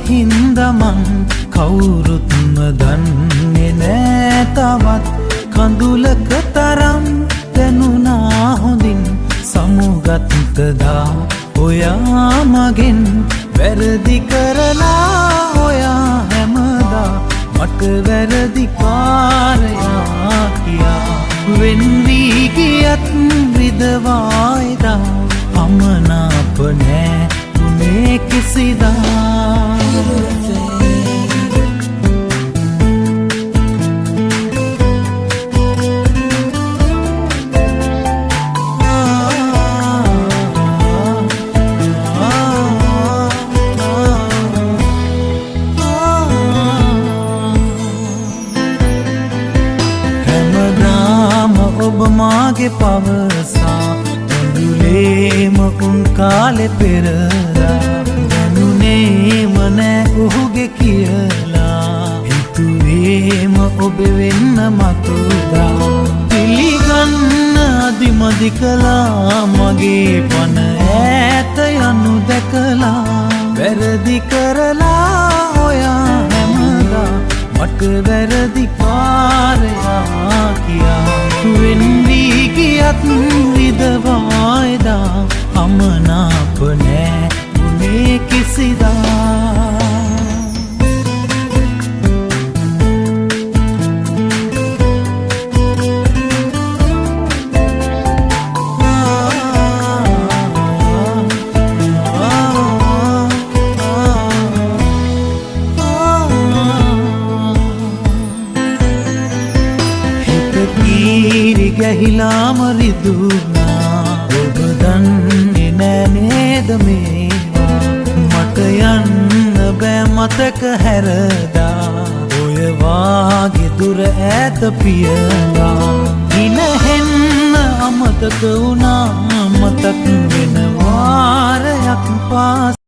හින්දමන් කවුරුත්ම දන්නේ නෑ තවත් කඳුලක තරම් දැනුණා හොඳින් සමුගත්කදා ඔයා මගෙන් වැරදි කරලා ඔයා හැමදා මට වැරදි කාරයා කියා වෙන් වී ගියත් විදවායිදා අමනාප නෑ මේ කිසිදා ඔබ මාගේ පවසා ඇඳුලේම උන් කාලෙ පෙරලා දැනුනේම නෑ ඔහුගේ කියලා හිතුවේම ඔබ වෙන්න මතුදා පිළිගන්න අදිමදි කළා මගේ පන ඈත යනු දැකලා වැරදි කරලා ඔයා හැමදා මට වැරදි කාරයා කියා වෙන් වී ගියත් විදවායිදා අමනාප නෑ උනේ කිසිදා ගැහිලාම රිදුනා ඔබ දන්නේ නෑ නේද මේවා මට යන්න බෑ මතක හැරදා ඔය වාගේ දුර ඈත පියලා ඉනහෙන්න අමතක වුණා මතක් වෙන වාරයක් පාස